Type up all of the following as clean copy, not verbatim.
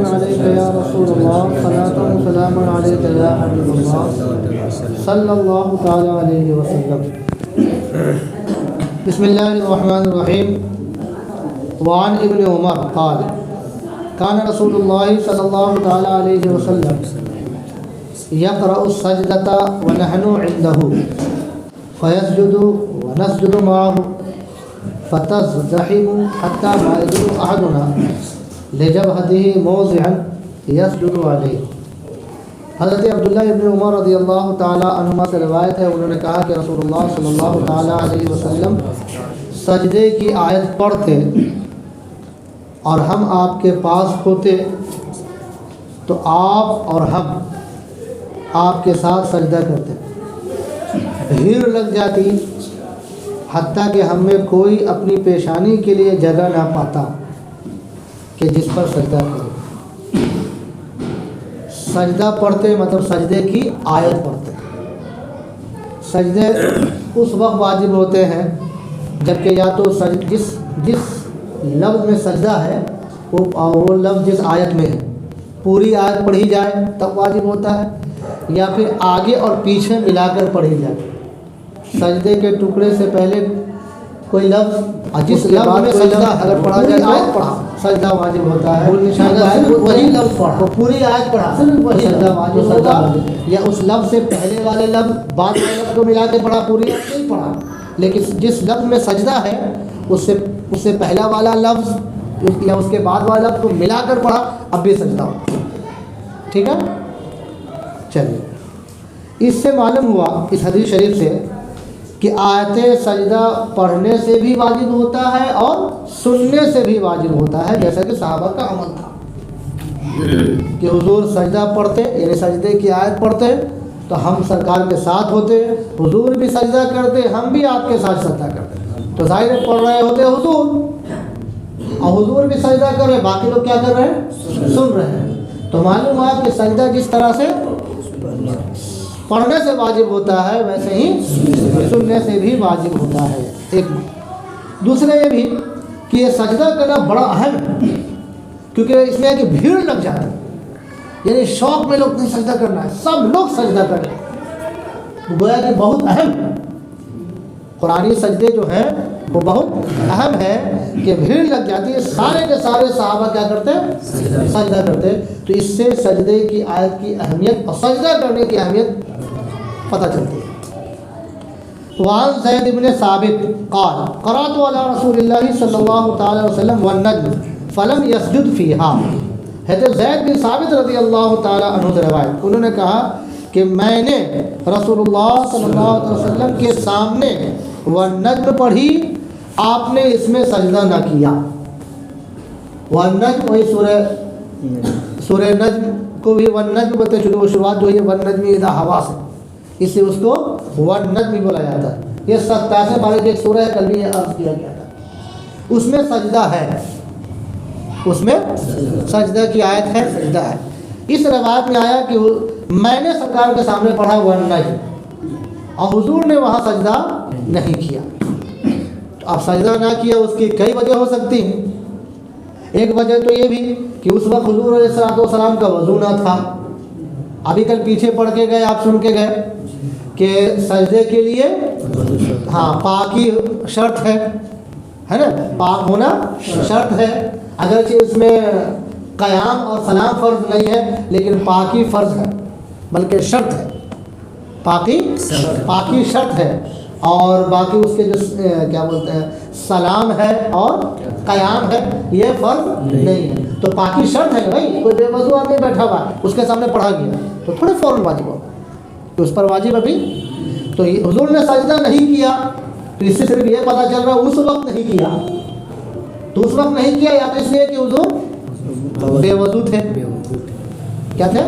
علیک یا رسول اللہ صلاۃ و سلام علیک یا حبیب اللہ صلی اللہ تعالی علیہ وسلم۔ بسم اللہ الرحمن الرحیم۔ وعن ابن عمر قال کان رسول اللہ صلی اللہ تعالی علیہ وسلم یقرأ السجدۃ ونحن عنده فیسجد ونسجد معه فتزدحم حتى ما يدل احدنا لجبهته موضعا يسجد عليه۔ حضرت عبداللہ ابن عمر رضی اللہ تعالی عنہما سے روایت ہے، انہوں نے کہا کہ رسول اللہ صلی اللہ تعالی علیہ وسلم سجدے کی آیت پڑھتے اور ہم آپ کے پاس ہوتے تو آپ اور ہم آپ کے ساتھ سجدہ کرتے، بھیڑ لگ جاتی حتیٰ کہ ہم میں کوئی اپنی پیشانی کے لیے جگہ نہ پاتا کہ جس پر سجدہ کرے۔ سجدہ پڑھتے مطلب سجدے کی آیت پڑھتے۔ سجدے اس وقت واجب ہوتے ہیں جبکہ یا تو جس لفظ میں سجدہ ہے وہ لفظ جس آیت میں ہے پوری آیت پڑھی جائے تب واجب ہوتا ہے، یا پھر آگے اور پیچھے ملا کر پڑھی جائے۔ سجدے کے ٹکڑے سے پہلے کوئی لفظ جس لفظ میں سجدہ اگر پڑھا جائے آیت پڑھا سجدہ واجب ہوتا ہے، وہی لفظ پڑھا پوری آیت پڑھا سجدہ واجب ہوگا، یا اس لفظ سے پہلے والے لفظ بعد والے لفظ کو ملا کے پڑھا پوری آیت نہیں پڑھا، لیکن جس لفظ میں سجدہ ہے اس سے پہلا والا لفظ یا اس کے بعد والا لفظ کو ملا کر پڑھا اب بھی سجدہ ہوتا۔ ٹھیک ہے، چلیے اس سے معلوم ہوا اس حدیث شریف سے کہ آیت سجدہ پڑھنے سے بھی واجب ہوتا ہے اور سننے سے بھی واجب ہوتا ہے، جیسا کہ صحابہ کا عمل تھا کہ حضور سجدہ پڑھتے یعنی سجدے کی آیت پڑھتے تو ہم سرکار کے ساتھ ہوتے، حضور بھی سجدہ کرتے ہم بھی آپ کے ساتھ سجدہ کرتے، تو ظاہر پڑھ رہے ہوتے حضور اور حضور بھی سجدہ کر رہے، باقی لوگ کیا کر رہے ہیں؟ سن رہے ہیں۔ تو معلوم ہوا کہ سجدہ جس طرح سے پڑھنے سے واجب ہوتا ہے ویسے ہی سننے سے بھی واجب ہوتا ہے۔ ایک دوسرے یہ بھی کہ یہ سجدہ کرنا بڑا اہم ہے، کیونکہ اس میں ہے کہ بھیڑ لگ جاتی ہے، یعنی شوق میں لوگ نہیں سجدہ کرنا ہے، سب لوگ سجدہ کریں، گویا کہ بہت اہم ہے۔ قرآنی سجدے جو ہیں وہ بہت اہم ہے کہ بھیڑ لگ جاتی ہے، سارے کے سارے صحابہ کیا کرتے ہیں؟ سجدہ کرتے۔ تو اس سے سجدے کی آیت کی اہمیت اور سجدہ کرنے کی اہمیت پتہ چلتی ہے۔ وعن زید بن ثابت قال قرأت علی رسول اللہ صلی اللہ تعالی وسلم والنجم فلم یسجد فیہا۔ حضرت زید بن ثابت رضی اللہ تعالی عنہ سے روایت، انہوں نے کہا کہ میں نے رسول اللہ صلی اللہ علیہ وسلم کے سامنے والنجم پڑھی، آپ نے اس میں سجدہ نہ کیا۔ والنجم وہی سورہ نجم کو بھی والنجم بولتے ہیں، شروعات جو ہے والنجم اذا ہوا سے، اس سے اس کو والنجم بھی بولا جاتا ہے۔ یہ 87 بارے کی ایک سورہ ہے، کل بھی یہ عرض کیا گیا تھا، اس میں سجدہ ہے، اس میں سجدہ کی آیت ہے، سجدہ ہے۔ اس روایت میں آیا کہ میں نے سرکار کے سامنے پڑھا والنجم اور حضور نے وہاں سجدہ نہیں کیا۔ اب سجدہ نہ کیا اس کی کئی وجہ ہو سکتی ہیں۔ ایک وجہ تو یہ بھی کہ اس وقت حضور علیہ الصلوۃ والسلام کا وضو نہ تھا۔ ابھی کل پیچھے پڑھ کے گئے، آپ سن کے گئے کہ سجدے کے لیے پاکی شرط ہے نا، پاک ہونا شرط ہے، اگرچہ اس میں قیام اور سلام فرض نہیں ہے لیکن پاکی فرض ہے، بلکہ شرط ہے، پاکی شرط ہے، اور باقی اس کے جو کیا بولتے ہیں سلام ہے اور قیام ہے یہ فرض نہیں ہے۔ تو پاکی شرط ہے کہ بھائی کوئی بے وضو آدمی بیٹھا ہوا ہے اس کے سامنے پڑھا گیا تو تھوڑے فوراً واجب ہوگا، تو اس پر واجب ابھی تو حضور نے سجدہ نہیں کیا، تو اس سے صرف یہ پتہ چل رہا ہے اس وقت نہیں کیا، تو اس وقت نہیں کیا یا تو اس لیے کہ حضور بے وضو تھے، کیا تھے؟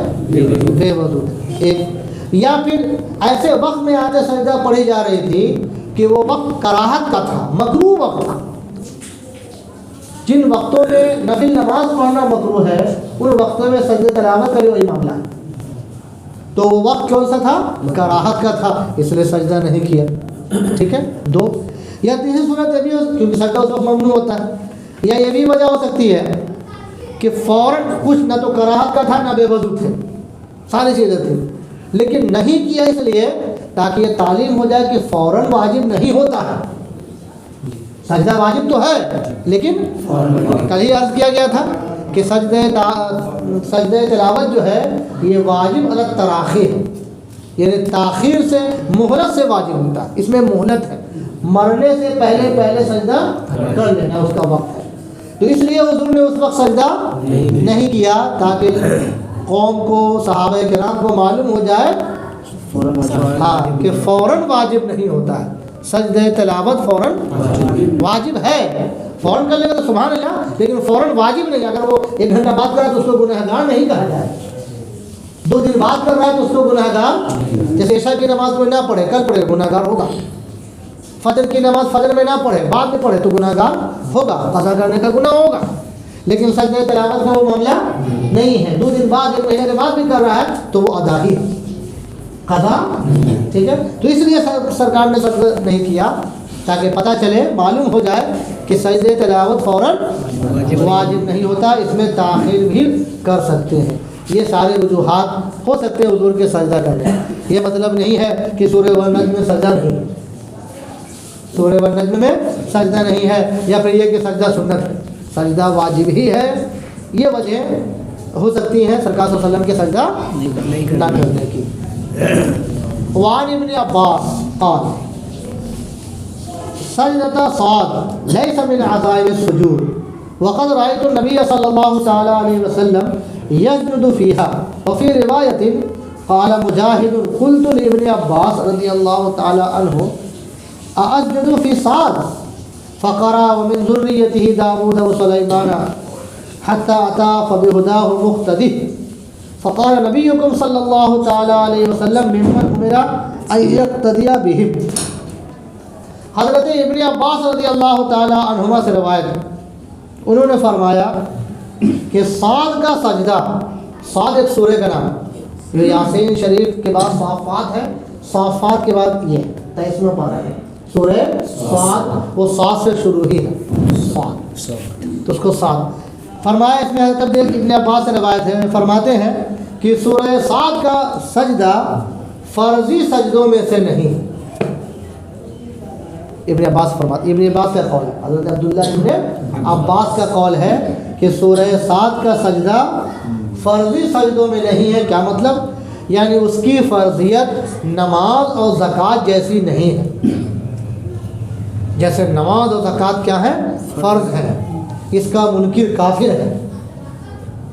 بے وضو تھے، ایک یا پھر ایسے وقت میں آتے سجدہ پڑھی جا رہی تھی کہ وہ وقت کراہت کا تھا، مکروہ وقت تھا۔ جن وقتوں میں نفل نماز پڑھنا مکروہ ہے ان وقتوں میں سجدہ تلاوت کرے وہی معاملہ ہے، تو وہ وقت کون سا تھا؟ کراہت کا تھا، اس لیے سجدہ نہیں کیا۔ ٹھیک ہے، دو یا تیسری صورت یہ بھی کیونکہ سجدہ اس وقت ممنوع ہوتا ہے، یا یہ بھی وجہ ہو سکتی ہے کہ فوراً کچھ نہ تو کراہت کا تھا نہ بے وضو تھے، ساری چیزیں تھیں، لیکن نہیں کیا اس لیے تاکہ یہ تعلیم ہو جائے کہ فوراً واجب نہیں ہوتا ہے. سجدہ واجب تو ہے لیکن کل ہی عرض کیا گیا تھا کہ سجدہ تلاوت جو ہے یہ واجب علی التراخی ہے، یعنی تاخیر سے مہلت سے واجب ہوتا ہے، اس میں مہلت ہے، مرنے سے پہلے سجدہ کر لینا اس کا وقت ہے. تو اس لیے حضور نے اس وقت سجدہ نہیں کیا تاکہ قوم کو، صحابہ کرام کو معلوم ہو جائے کہ فوراً واجب نہیں ہوتا ہے. سجدہ تلاوت فوراً واجب ہے، فوراً کر لے گا تو سبحان اللہ، لیکن فوراً واجب نہیں. اگر وہ 1 گھنٹہ بعد کر رہا ہے تو اس کو گنہگار نہیں کہا جائے. 2 دن بعد کر رہا ہے تو اس کو گنہگار، جیسے عشاء کی نماز کوئی نہ پڑھے کل پڑھے گنہگار ہوگا، فجر کی نماز فجر میں نہ پڑھے بعد میں پڑھے تو گنہگار ہوگا، قضا کرنے کا گناہ ہوگا. لیکن سجدہ تلاوت کا وہ معاملہ نہیں ہے، 2 دن بعد 1 مہینے کے بعد بھی کر رہا ہے تو وہ ادا ہی قضا. ٹھیک ہے، تو اس لیے سرکار نے سجدہ نہیں کیا تاکہ پتہ چلے، معلوم ہو جائے کہ سجدہ تلاوت فوراً واجب نہیں ہوتا، اس میں تاخیر بھی کر سکتے ہیں. یہ سارے وجوہات ہو سکتے ہیں حضور کے سجدہ کرنے. یہ مطلب نہیں ہے کہ سورہ والنجم میں سجدہ نہیں ہے، سورہ والنجم میں سجدہ نہیں ہے، یا پھر یہ کہ سجدہ سنت ہے، سجدہ واجب ہی ہے. یہ وجہ ہو سکتی ہیں سرکار صلی اللہ علیہ وسلم کے سجدہ نہ کرنے کی. وعن ابن عباس قال سجدة صاد ليس من عزائم السجود وقد رأيت النبي صلى الله تعالى عليه وسلم يسجد فيها. وفي رواية قال مجاهد قلت لابن عباس رضي الله تعالى عنه أسجد في صاد فقرأ ومن ذريته داود وسليمان حتى أتى فبهداه مقتدي. فقال نبيكم صلى الله تعالى عليه وسلم ممن أمر أن يقتدي بهم. حضرت ابن عباس رضی اللہ تعالی عنہما سے روایت ہے، انہوں نے فرمایا کہ صاد کا سجدہ، صاد ایک سورہ کا نام ہے، یہ یاسین شریف کے بعد صافات ہے، صافات کے بعد یہ 23واں پارہ ہے سورہ صاد، وہ صاد سے شروع ہی ہے، صاد تو اس کو صاد فرمایا. اس میں حضرت ابن عباس سے روایت ہے، فرماتے ہیں کہ سورہ صاد کا سجدہ فرضی سجدوں میں سے نہیں. ابن عباس فرماتے، ابن عباس کا قول ہے، حضرت عبداللہ ابن عباس کا قول ہے کہ سورہ صاد کا سجدہ فرضی سجدوں میں نہیں ہے. کیا مطلب؟ یعنی اس کی فرضیت نماز اور زکوٰۃ جیسی نہیں ہے. جیسے نماز اور زکوٰۃ کیا ہے؟ فرض ہے، اس کا منکر کافر ہے.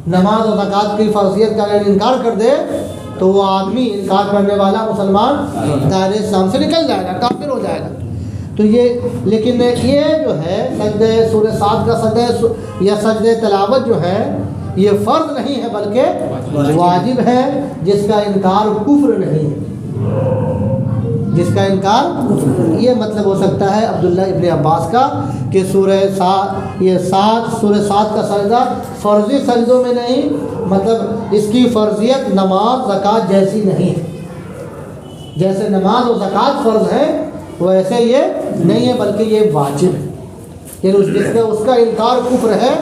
نماز اور زکوٰۃ کی فرضیت کا اگر انکار کر دے تو وہ آدمی، انکار کرنے والا مسلمان دائرۂ اسلام سے نکل جائے گا، کافر ہو جائے گا. تو یہ، لیکن یہ جو ہے سجدہ سورہ صاد کا سجدہ یا سجدہ تلاوت جو ہے یہ فرض نہیں ہے بلکہ واجب ہے، جس کا انکار کفر نہیں ہے، جس کا انکار. یہ مطلب ہو سکتا ہے عبداللہ ابن عباس کا کہ سورہ صاد، یہ سورہ صاد کا سجدہ فرضی سجدوں میں نہیں، مطلب اس کی فرضیت نماز زکوٰۃ جیسی نہیں ہے. جیسے نماز اور زکوٰۃ فرض ہے ویسے یہ نہیں ہے بلکہ یہ واجب ہے. یعنی جس کا اس کا انکار کفر ہے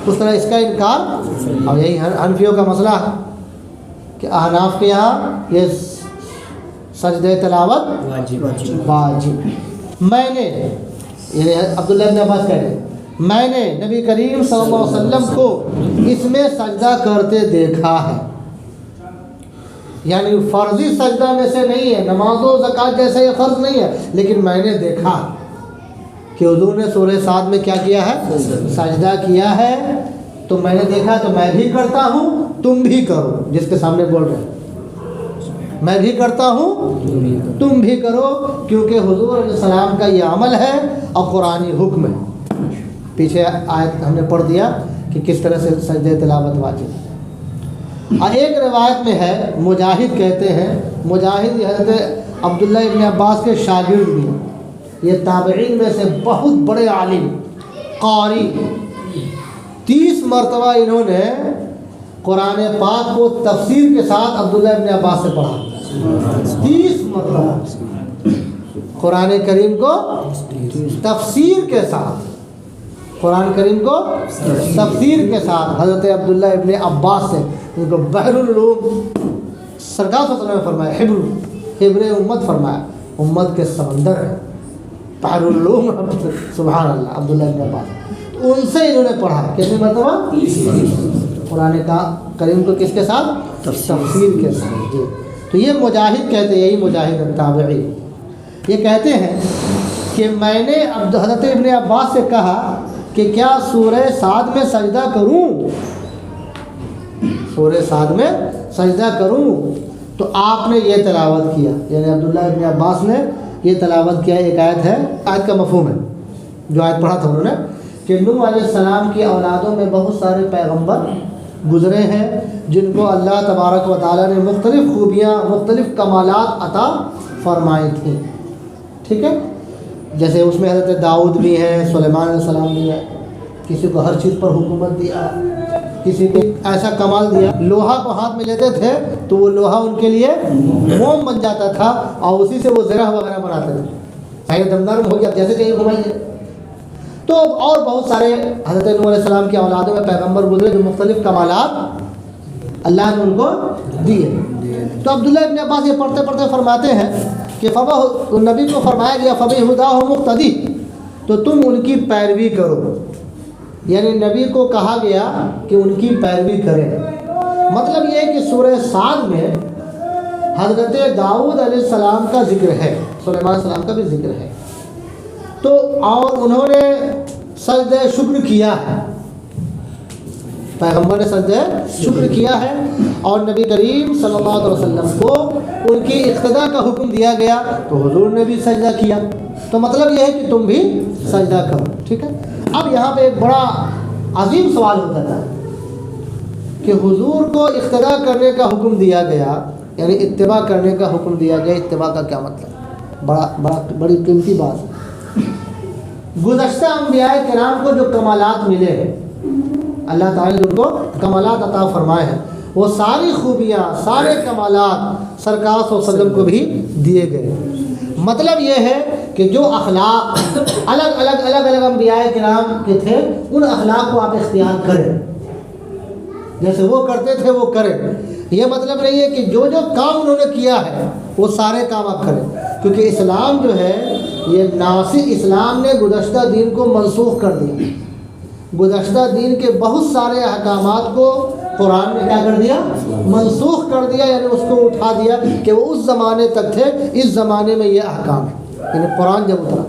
اس طرح اس کا انکار. اور یہی حنفیوں کا مسئلہ ہے کہ احناف کے یہاں یہ سجدہ تلاوت واجب ہے. میں نے، یعنی عبداللہ ابن عباس کہتے ہیں، میں نے نبی کریم صلی اللہ علیہ وسلم کو اس میں سجدہ کرتے دیکھا ہے. یعنی فرضی سجدہ میں سے نہیں ہے، نماز و زکوٰۃ جیسے یہ فرض نہیں ہے، لیکن میں نے دیکھا کہ حضور نے سورہ صاد میں کیا کیا ہے؟ سجدہ کیا ہے. تو میں نے دیکھا تو میں بھی کرتا ہوں، تم بھی کرو. جس کے سامنے بول رہے ہیں میں بھی کرتا ہوں تم بھی کرو، کیونکہ حضور علیہ السلام کا یہ عمل ہے اور قرآنی حکم ہے. پیچھے آیت ہم نے پڑھ دیا کہ کس طرح سے سجدہ تلاوت واجب ہے. اور ایک روایت میں ہے، مجاہد کہتے ہیں، مجاہد حضرت عبداللہ ابن عباس کے شاگرد بھی ہیں، یہ تابعین میں سے بہت بڑے عالم قاری. 30 مرتبہ انہوں نے قرآن پاک کو تفسیر کے ساتھ عبداللہ ابن عباس سے پڑھا. 30 مرتبہ قرآن کریم کو تفسیر کے ساتھ. قرآن کریم کو تفسیر کے ساتھ حضرت عبداللہ ابن عباس سے ان کو بحر العلوم سرکار صلی اللہ علیہ وسلم نے فرمایا حبر امت فرمایا، امت کے سمندر ہے بحر العلوم سبحان اللہ عبداللہ ابن عباس، تو ان سے انہوں نے پڑھا کتنی مرتبہ قرآن کریم کو کس کے ساتھ تفسیر کے ساتھ جی۔ تو یہ مجاہد کہتے ہیں، یہی مجاہد تابعی یہ کہتے ہیں کہ میں نے حضرت ابن عباس سے کہا کہ کیا سورہ صاد میں سجدہ کروں، سورہ صاد میں سجدہ کروں، تو آپ نے یہ تلاوت کیا، یعنی عبداللہ ابن عباس نے یہ تلاوت کیا۔ ایک آیت ہے، آیت کا مفہوم ہے جو آیت پڑھا تھا انہوں نے کہ نوح علیہ السلام کی اولادوں میں بہت سارے پیغمبر گزرے ہیں جن کو اللہ تبارک و تعالیٰ نے مختلف خوبیاں مختلف کمالات عطا فرمائی تھیں، ٹھیک ہے، جیسے اس میں حضرت داؤد بھی ہے، سلیمان علیہ السلام بھی ہے، کسی کو ہر چیز پر حکومت دیا، کسی کو ایسا کمال دیا، لوہا کو ہاتھ میں لیتے تھے تو وہ لوہا ان کے لیے موم بن جاتا تھا اور اسی سے وہ زرہ وغیرہ بناتے تھے، چاہے دمدار ہو گیا جیسے چاہیے گھمائیے۔ تو اور بہت سارے حضرت نوح علیہ السلام کی اولادوں میں پیغمبر گزرے جو مختلف کمالات اللہ نے ان کو دیے۔ تو عبداللہ ابن عباس یہ پڑھتے پڑھتے فرماتے ہیں کہ نبی کو فرمایا گیا فَبِهُدَاهُ مُقْتَدِي، تو تم ان کی پیروی کرو، یعنی نبی کو کہا گیا کہ ان کی پیروی کریں۔ مطلب یہ ہے کہ سورہ صاد میں حضرت داؤد علیہ السلام کا ذکر ہے، سلیمان علیہ السلام کا بھی ذکر ہے، تو اور انہوں نے سجدہ شکر کیا ہے، پیغمبر نے سجدہ شکر کیا ہے، اور نبی کریم صلی اللہ علیہ وسلم کو ان کی اقتداء کا حکم دیا گیا تو حضور نے بھی سجدہ کیا، تو مطلب یہ ہے کہ تم بھی سجدہ کرو، ٹھیک ہے۔ اب یہاں پہ ایک بڑا عظیم سوال ہوتا ہے کہ حضور کو اقتداء کرنے کا حکم دیا گیا، یعنی اتباع کرنے کا حکم دیا گیا، اتباع کا کیا مطلب؟ بڑی قیمتی بات ہے۔ گزشتہ انبیاء کرام کو جو کمالات ملے ہیں، اللہ تعالیٰ نے ان کو کمالات عطا فرمائے ہیں، وہ ساری خوبیاں سارے کمالات سرکار صلی اللہ علیہ وسلم کو بھی دیے گئے۔ مطلب یہ ہے کہ جو اخلاق الگ انبیاء کرام کے تھے ان اخلاق کو آپ اختیار کریں، جیسے وہ کرتے تھے وہ کریں۔ یہ مطلب نہیں ہے کہ جو کام انہوں نے کیا ہے وہ سارے کام آپ کریں، کیونکہ اسلام جو ہے یہ ناسخ، اسلام نے گزشتہ دین کو منسوخ کر دیا، گزشتہ دین کے بہت سارے احکامات کو قرآن نے کیا کر دیا؟ منسوخ کر دیا، یعنی اس کو اٹھا دیا کہ وہ اس زمانے تک تھے، اس زمانے میں یہ احکام ہے، یعنی قرآن جب اترا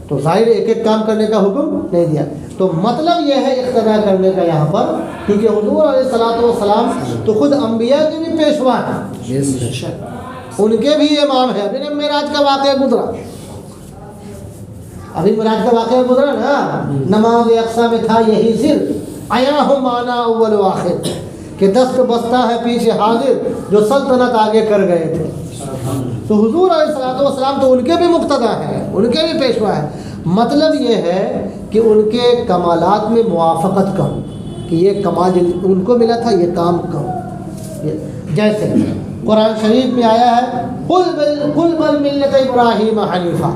تو ظاہر ایک ایک کام کرنے کا حکم نہیں دیا۔ تو مطلب یہ ہے اقتداء کرنے کا یہاں پر، کیونکہ حضور علیہ الصلوۃ والسلام تو خود انبیاء کے بھی پیشوا ہیں، ان کے بھی امام ہیں۔ ابھی معراج کا واقعہ گزرا، ابھی معراج کا واقعہ گزرا نا، نماز اقصا میں تھا یہی سر، آیا ہو مانا اول و آخر، کہ دست بستہ ہے پیچھے حاضر جو سلطنت آگے کر گئے تھے۔ تو حضور علیہ الصلوۃ والسلام تو ان کے بھی مقتدی ہیں، ان کے بھی پیشوا ہیں۔ مطلب یہ ہے کہ ان کے کمالات میں موافقت کرو، کہ یہ کمال ان کو ملا تھا یہ کام کرو۔ جیسے قرآن شریف میں آیا ہے قل بل ملت ابراہیم حنیفہ،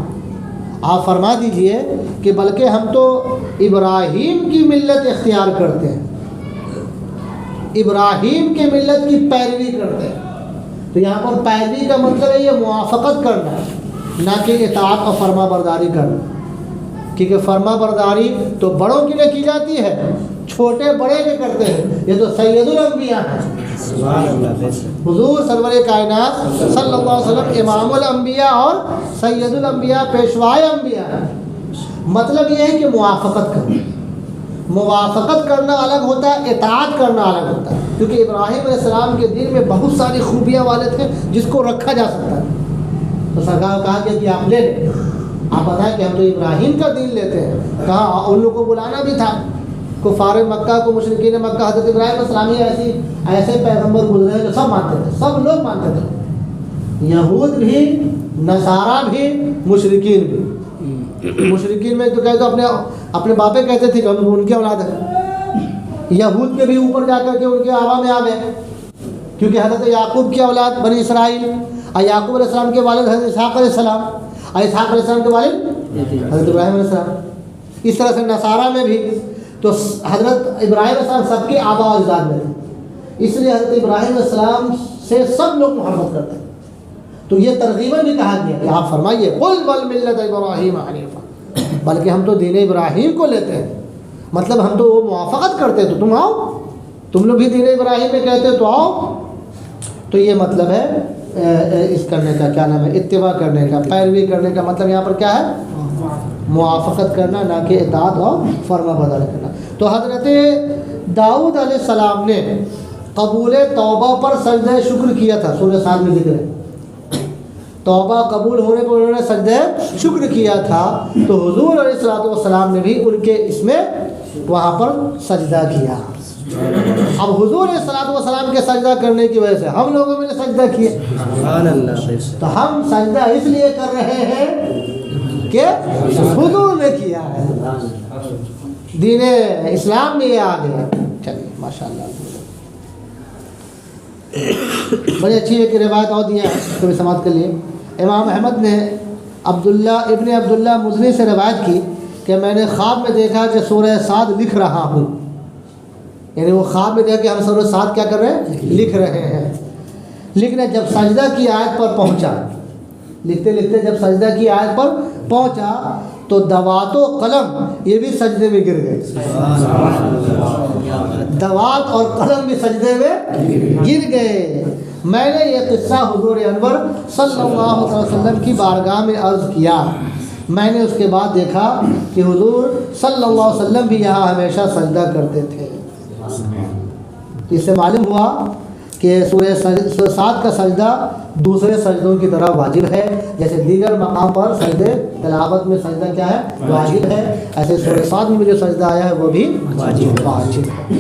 آپ فرما دیجئے کہ بلکہ ہم تو ابراہیم کی ملت اختیار کرتے ہیں، ابراہیم کی ملت کی پیروی کرتے ہیں۔ تو یہاں پر پیروی کا مطلب ہے یہ موافقت کرنا، نہ کہ اطاعت اور فرما برداری کرنا، کیونکہ فرما برداری تو بڑوں کے لیے کی جاتی ہے، چھوٹے بڑے کے کرتے ہیں، یہ تو سید الانبیاء ہیں، حضور سرور کائنات صلی اللہ علیہ وسلم امام الانبیاء اور سید الانبیاء پیشوائے انبیاء ہیں۔ مطلب یہ ہے کہ موافقت کرنا، موافقت کرنا الگ ہوتا ہے، اطاعت کرنا الگ ہوتا ہے، کیونکہ ابراہیم علیہ السلام کے دین میں بہت ساری خوبیاں والے تھے جس کو رکھا جا سکتا ہے، تو سرکار کو کہا گیا کہ آپ لے لیں، آپ بتائیں کہ ہم تو ابراہیم کا دین لیتے ہیں، کہا ان لوگوں کو بلانا بھی تھا، کفار مکہ کو، مشرکین مکہ، حضرت ابراہیم علیہ السلام ہی ایسے پیغمبر گزرے ہیں جو سب مانتے تھے، سب لوگ مانتے تھے، یہود بھی، نصارہ بھی، مشرکین بھی۔ مشرکین میں تو کہتے اپنے باپے کہتے تھے کہ ہم ان کے اولاد ہیں، یہود کے بھی اوپر جا کر کے ان کے آبا میں آ گئے، کیونکہ حضرت یعقوب کی اولاد بنی اسرائیل، اور یعقوب علیہ السلام کے والد حضرت اسحاق علیہ السلام، اور اسحاق علیہ السلام کے والد حضرت ابراہیم علیہ السلام۔ اس طرح سے نصارہ میں بھی تو حضرت ابراہیم علیہ السلام سب کے آبا و اجداد میں تھے، اس لیے حضرت ابراہیم علیہ السلام سے سب لوگ محبت کرتے ہیں۔ تو یہ ترغیباً بھی کہا گیا کہ آپ فرمائیے قل بل ملت ابراہیم حنیفا، بلکہ ہم تو دین ابراہیم کو لیتے ہیں، مطلب ہم تو وہ موافقت کرتے ہیں، تو تم آؤ، تم لوگ بھی دین ابراہیم میں کہتے ہو تو آؤ۔ تو یہ مطلب ہے اس کرنے کا، کیا نام ہے، اتباع کرنے کا، پیروی کرنے کا مطلب یہاں پر کیا ہے؟ موافقت کرنا، نہ کہ اطاعت اور فرما برداری کرنا۔ تو حضرت داؤد علیہ السلام نے قبول توبہ پر سجدہ شکر کیا تھا، سورہ صاد میں ذکر ہے، توبہ قبول ہونے پر انہوں نے سجدہ شکر کیا تھا، تو حضور علیہ السلام نے بھی ان کے اس میں وہاں پر سجدہ کیا۔ اب حضور علیہ السلام کے سجدہ کرنے کی وجہ سے ہم لوگوں میں نے سجدہ کیا، تو ہم سجدہ اس لیے کر رہے ہیں کہ حضور نے کیا ہے، دین اسلام میں یہ آ گیا۔ چلیے ماشاءاللہ، بڑی اچھی ایک روایت اور دیا ہے، کبھی سماعت کر لیے۔ امام احمد نے عبداللہ مزنی سے روایت کی کہ میں نے خواب میں دیکھا کہ سورہ صاد لکھ رہا ہوں، یعنی وہ خواب میں دیکھا کہ ہم سورہ صاد کیا کر رہے ہیں؟ لکھ رہے ہیں۔ لیکن جب سجدہ کی آیت پر پہنچا، لکھتے لکھتے جب سجدہ کی آیت پر پہنچا تو دوات و قلم یہ بھی سجدے میں گر گئے، دوات اور قلم بھی سجدے میں گر گئے۔ میں نے یہ قصہ حضور انور صلی اللہ علیہ وسلم کی بارگاہ میں عرض کیا، میں نے اس کے بعد دیکھا کہ حضور صلی اللہ علیہ وسلم بھی یہاں ہمیشہ سجدہ کرتے تھے۔ اس سے معلوم ہوا کہ سورہ صاد کا سجدہ دوسرے سجدوں کی طرح واجب ہے، جیسے دیگر مقام پر سجدے تلاوت میں سجدہ کیا ہے؟ واجب ہے، ایسے سورہ صاد میں جو سجدہ آیا ہے وہ بھی واجب ہے۔